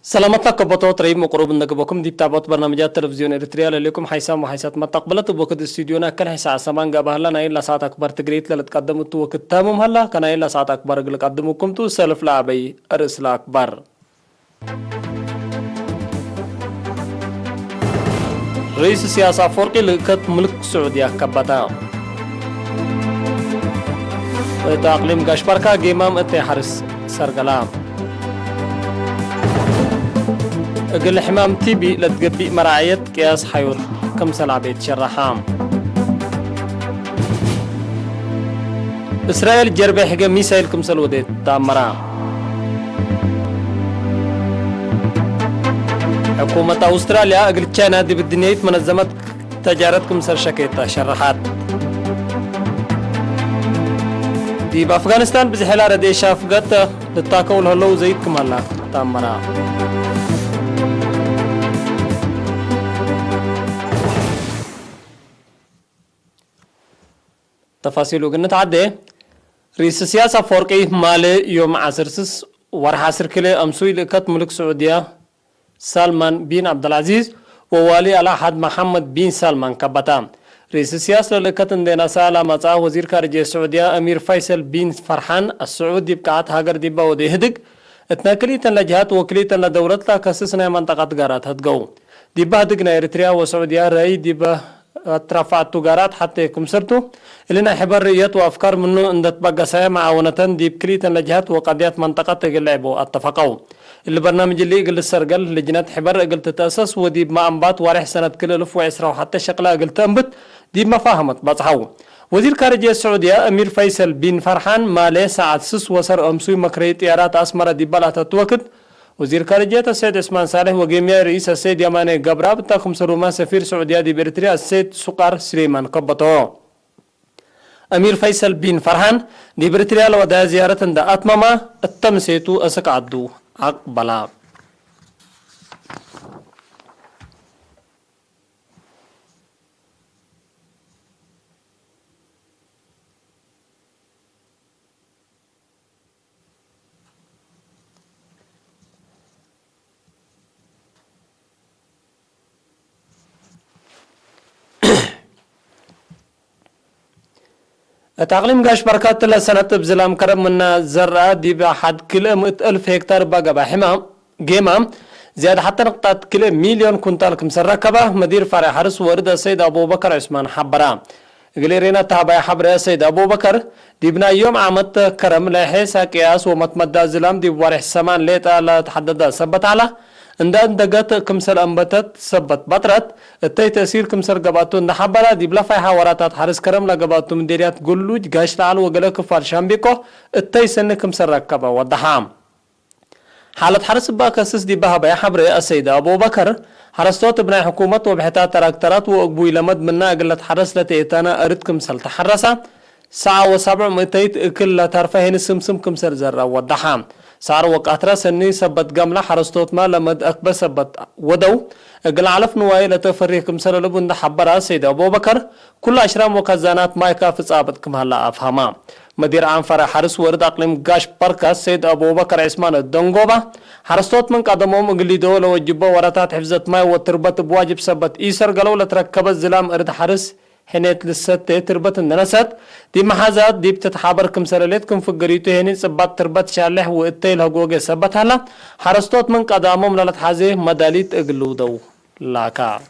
سلامتنا كبطو تريب مقروب نقبكم دي بتابعت برنامجات تلفزيون إريتريا لكم حيسام وحيسات ما تقبلت بوقت استديونا كان حيسا سامان قبهلا نايل لساعات أكبر تقريت لتقدموا تو وقت تامم هلا كان نايل لساعات أكبر قلق قدموكم تو سلف لعبي أرسل أكبر رئيس السياسة فورقي لقت ملك سعودية كبتا تأقليم قاشبركا قيمام اتحرس سرقلام أقل حمام تيبي لتقبي مراعية قياس حيور كم سنة بيت شرحام إسرائيل جربي حقا ميسايل كم سلوديت تامرا حكومة أستراليا أقل تشانا دي بالدنيا منظمة تجارتكم سر شكيتا شرحات دي بأفغانستان بزحلة ردي شافقات للتاكول هلو زيدكم هلا تامرا تفاصيله قلنا تعدي رئيس السياسة فورقي مالي يوم عسرسس ورح عسر كلي أمسوي لكت ملك سعودية سلمان بن عبد العزيز ووالي على حد محمد بن سلمان كبتا رئيس السياسة لكت اندينا سالة مطاع وزير خارجية السعودية أمير فيصل بن فرحان السعودي بقاعت هاجر ديبا ودي هدق اتناكليتا لجهات وكليتا لدولتها كسسنا منطقة غارات هدقو ديبا هدقنا إريتريا وسعودية رأي ديبا رفع التجارات حتى كمسرتو لنا حبر ريات وافكار منه ان تبقى سايا معاونة دي بكريتا لجهات وقضيات منطقة تقلعبوا اتفقوا البرنامج اللي قل السرقل لجنات حبر قل تتأسس ودي ما انبات وارح سنة كل الف وعسرة وحتى شقلا قل تنبت دي ما فاهمت بصحو وزير خارجية السعودية امير فيصل بن فرحان مالي ساعة سس وسر امسوي مكري طيارات اسمرة دي بلات توكد وزير خارجية السيد عثمان صالح وقيميا رئيس السيد يماني قبرا بتاكم سروما سفير سعودية دي بإريتريا السيد سقار سليمان قبطو أمير فيصل بن فرحان دي بإريتريا لودا زيارة دا أتماما التمسيتو أسك عدو أقبلا تقليم قاش بركات لسنة بزلام كرم من زرع دي بحد كيلو 100,000 هكتار بقى حمام جيمام زيادة حتى نقطة كيلو مليون كنتال كمسر ركبة مدير فرع حرس ورد السيد أبو بكر عثمان حبرا قليرينا تابع حبر السيد أبو بكر دي بنا يوم عمت كرم لحيسا قياس ومتمدى زلام دي بوارح سمان ليتا لا تحدد سبت على اندان دقات كمسر انبتت سبت بطرت التاي تأثير كمسر قباتو نحبرا دي بلا فايحة وراتات حارس كرم لقباتو مديريات قلوج قاش لعال وقلق فارشان بيكو التاي سنة كمسر ركبا ودحام حالة حرس باكسس دي بها بيا حبر السيدة أبو بكر حرستوت ابن حكومة وبحتا تراكترات وأقبوي لمد منا قلت حرس لتيتانا أرد كمسل تحرسا ساعة وسبع متيت اكل ترفهين السمسم كمسر زرا ودحام صار وقاترا سني سبت قملة حرستوت ما لمد أكبر سبت ودو اقل علف نواي لتفريق كمسر لبن حبرا سيدة أبو بكر كل أشرام وكزانات ما يكافز آبتكم هلا أفهما مدير عام فرع حرس ورد أقليم قاش بركاس سيد أبو بكر عثمان الدنقوبة حرستوت من قدمهم اقلي دولة وجبوا ورطات حفظت ماء وتربط بواجب سبت إيسر قالوا لتركب الزلام ارد حرس حنيت للست تربط النسات دي محازات دي بتتحابر كم سرليتكم في قريتو هني سبات تربط شالح واتيل هقوغي سبت هلا حرستوت من قدامهم لالت حازيه مداليت اقلو دو لاكا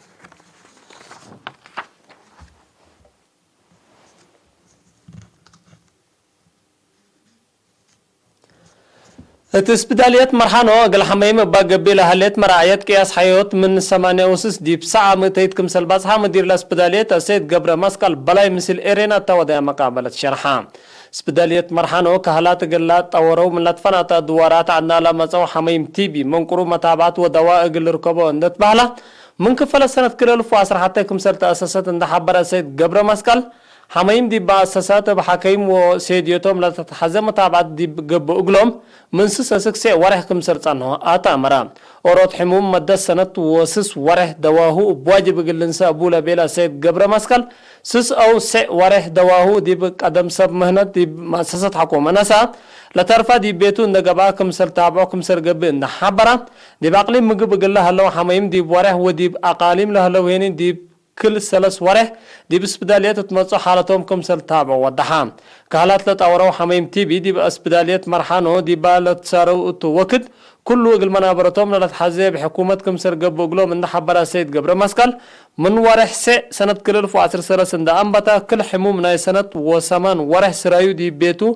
تسبداليات مرحانو قل حميم باقبي لهاليت مراعيات قياس حيوت من 8 وسس دي بساعة متيت كمسل باسها مدير لسبداليات السيد قبر مسكال بلاي مثل إيرينا تودع مقابلة شرحان سبداليات مرحانو كهلات قلات طورو من لطفنات دوارات عنا لمسو حميم تيبي منقرو متابعات ودواء قل ركبو اندت بحلا من كفل السنة كرلو فاسر حتى كمسل تأسست اند حبر السيد قبر مسكال حميم دي بأساسات بحكيم وسيديوتهم لتتحزم متابعات دي قب اقلوم من سس ورح كمسر عنه آتا مرا أورot حموم مدة سنة وسس ورح دواه بواجب قلنسا أبولا بيلا سيد قبر مسكال سس أو ورح دواه دي بقدم سب مهنة دي مؤسسة حكومة نسا لترفا دي بيتو ندقبا كمسل تابعو كمسل قبي نحبرا دي باقليم مقب قل هلو حميم دي بوره ودي أقاليم لهلو هيني دي كل سلس وره دي بسبداليات تمصو حالتهم كمسل تابعو ودحام كهالات لتاورو حميم تيبي دي بأسبداليات مرحانو دي بالت سارو وكد كل وقل منابرتهم لتحزي بحكومة كمسر قبو قلو من حبرا سيد قبر مسكال من ورح سنة كل 10 سنة أنبتا كل حموم ناي سنة وسمان ورح سرايو دي بيتو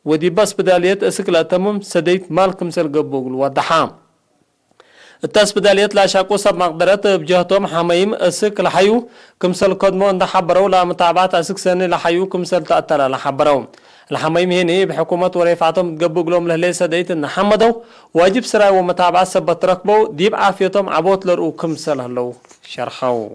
ودي بس بداليات اسكلا تمم سديت مال كمسر قبو قلو ودحام التاس بداليات لا شاكو سب مقدرات بجهتهم حميم اسك لحيو كمسل قدمو اند حبرو لا متابعات اسك سنة لحيو كمسل تأتلا لحبرو الحميم هنا بحكومة وريفعتهم تقبو قلوم لهليسة ديت ان حمدو واجب سراي ومتابعة سبت ركبو ديب عافيتهم عبوت لرؤو كمسل هلو شرحو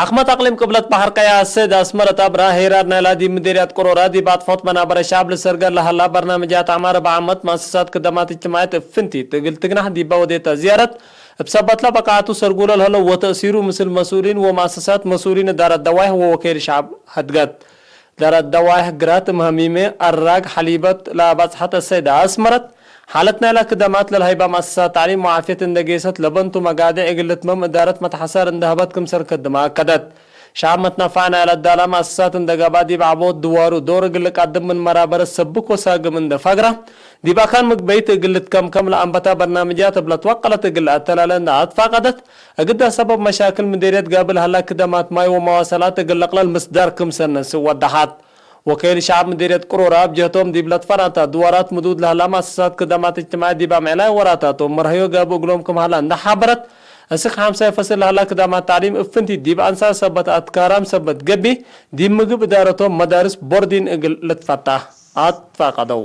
حكمت اقليم قبلت بحر قيا السيد اسمرت ابرا هيرار نالادي مديريات قرورا دي بعد فوت منابر شعب لسرقر لهلا برنامجات عمار بعمت مؤسسات خدمات اجتماعية فنتي تقل تقنح دي باوديتا زيارة بسبت لا بقعاتو سرقول الهلو وتأثيرو مثل مسؤولين ومؤسسات مسؤولين دار الدوائح ووكيل شعب هدقات دار الدوائح قرات مهميمة الراق حليبت لا بصحة السيد اسمرت حالتنا لك خدمات للهيبة مؤسسات تعليم وعافية اندقيست لبنتو مقادع اقلت مم ادارة متحسار اندهبت كمسر كدما كدت شعب متنفعنا على الدالة مؤسسات اندقابات دي بعبود دوارو دور قلق قدم من مرابر السبك وساق من دفقرة دي باكان مقبيت قلت كم لأنبتا برنامجات بلت وقلت قلت تلالين فقدت اقدها سبب مشاكل مديرية قابل هلا خدمات ماي ومواصلات قلق للمصدر كمسر نسو الدحات وكيل شعب مديرية قرورا بجهتهم دي بلاد فراتا دوارات مدود لها مؤسسات خدمات اجتماعية دي بعملها وراتاتو مرهيو قابو قلومكم هلا نحبرت اسك 5 فصل لها خدمات تعليم افنتي دي بانسا سبت اتكارام سبت قبي دي مقب ادارتهم مدارس بوردين اقل لتفتح اتفاقدو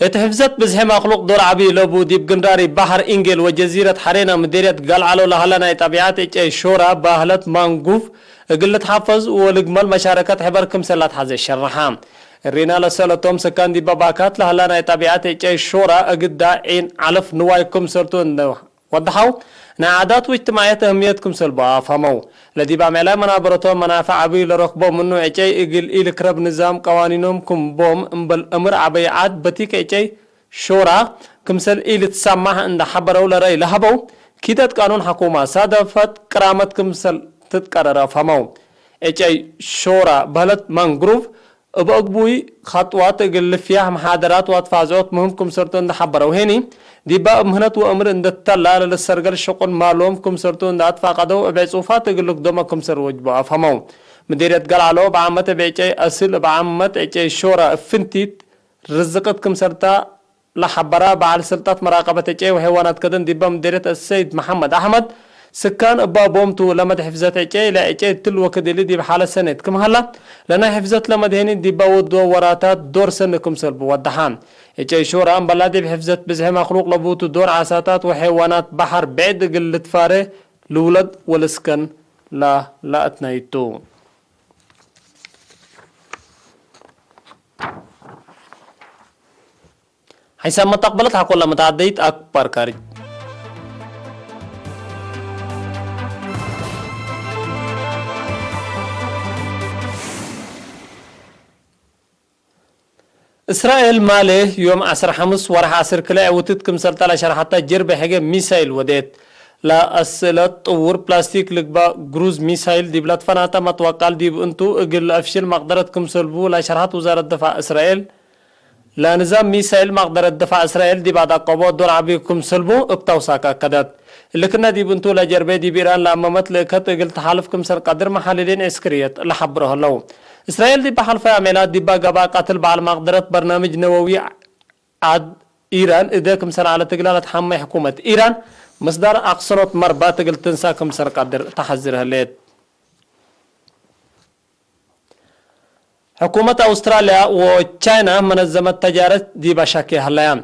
اتحفزت بزح مخلوق دور عبي لبو ديب قنداري بحر انجل وجزيرة حرينا مديرية قلعلو لهلنا طبيعات اي شورا باهلت مانقوف قلت حافظ ولقمال مشاركات حبر كمسلات حزي الشرحام الرينا لسالتهم سكان دي باباكات لهلنا طبيعات اي شورا اقدا عين علف نوايكم سرتون وضحوا عادات واجتماعيات اهميتكم سلبا فهمو لدي بعملها منابرتهم منافع عبي لركبو منو اجي اقل الى كرب نظام قوانينهم كم بوم امبل امر عبيعات بتيك اجي شورا كمسل الى تسمح عند حبرو لرأي لهبو كيدت قانون حكومة صادفت كرامت كمسل تتقرر فهمو اجي شورا بلد منغروف بأقبوي خطوات اقل فيها محاضرات واتفازوت مهمكم سرتون حبرو هيني دي بقى مهنت وامر اند التلا للسرقل الشغل مالوم كم سرتون دات فاقدو بعصوفات يقولك دومكم سر وجبوا افهمو مديرية قلعلو بعمت بيجي اصل بعمت اجي شورا فنتيت رزقتكم سرتا لحبرا بعد سلطات مراقبة اجي وحيوانات كدن دي بقى مديرية السيد محمد احمد سكان ابا بومتو لما حفظت اجي لا اجي تلو كدلي دي بحالة سنة كم هلا لنا حفظت لما دهني دي باودو وراتات دور سنكم سلبو ودحان اجي شورا ام بلادي بحفظت بزها مخلوق لبوتو دور عساتات وحيوانات بحر بعد قلت فاره لولد والسكن لا اتنايتو حيث ما تقبلت حقول لما تعديت اكبر كارج إسرائيل ماله يوم 15 ورح 10 كلا وتتكم سلطة شرحتها جرب حاجة ميسايل وديت لا أسلت طور بلاستيك لقبا جروز ميسايل دي بلاد فناتا متوقع دي بانتو اقل أفشل مقدرتكم سلبو لا شرحت وزارة دفاع إسرائيل لا نظام ميسايل مقدرة دفاع إسرائيل دي بعد قبوات دور عبيكم سلبو ابتوساكا كدت اللي كنا دي بنتو لا جربي دي بيران لأمامت لكت اقل تحالفكم سر قدر محللين اسكريت لحبره اللو إسرائيل دي بحلفة عملات دي باقبا قتل بعد مقدرة برنامج نووي عاد إيران إذا كم سر على تقلالة حمي حكومة إيران مصدر أقصنط مربا تقل تنسا كم سر قدر تحذرها ليت حكومة أستراليا وتشاينا منظمة تجارة دي بشكل هلايا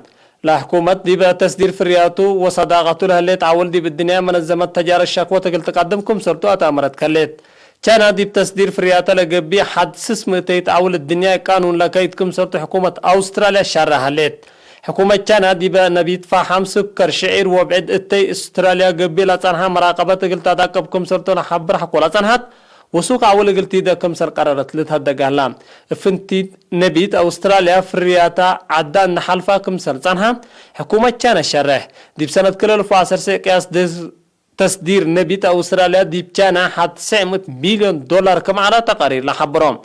لا حكومة دي بتصدير فرياتو وصداقته لها اللي تعول دي بالدنيا منظمة تجارة الشكوى تقل تقدمكم سرتو أتامرت كليت تشاينا دي بتصدير فرياتها لقبي حد سسمتي تعول الدنيا قانون لكيتكم سرتو حكومة أستراليا شرها ليت حكومة تشاينا دي بنبيت فحم سكر شعير وبعد اتي استراليا قبي لا تنها مراقبة تقل تتاقبكم سرتو نحبر حكو لا تنهات وسوق أول قلتي ده كم سر قررت لتهدى قهلام فنتي نبيت أستراليا فرياتا عدان نحلفا كم سر تنها حكومة كان الشرح دي بسنة كل الفاصر سيقياس تصدير نبيت أستراليا دي كان حد 900 مليون دولار كم على تقارير لحبرهم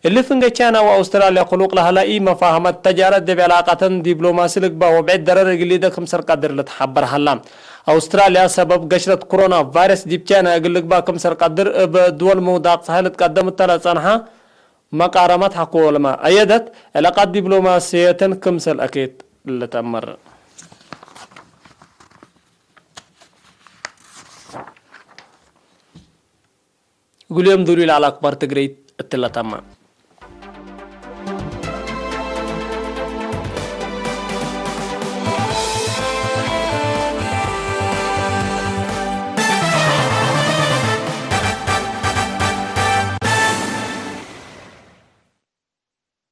اللي فنجا كان وأستراليا خلوق لها لا مفاهمة تجارة دي بعلاقة دبلوماسية لقبا وبعد درر اللي ده كم سر قدر لتحبر هلام أستراليا سبب قشرة كورونا فيروس دي بتاعنا أقول لك باكم سر قدر بدول موضوع سهل تقدم الثلاثة مقارمات حقوق العلماء أيدت علاقات دبلوماسية كم سر أكيد اللي تمر قول يوم دولي على أكبر تقريت الثلاثة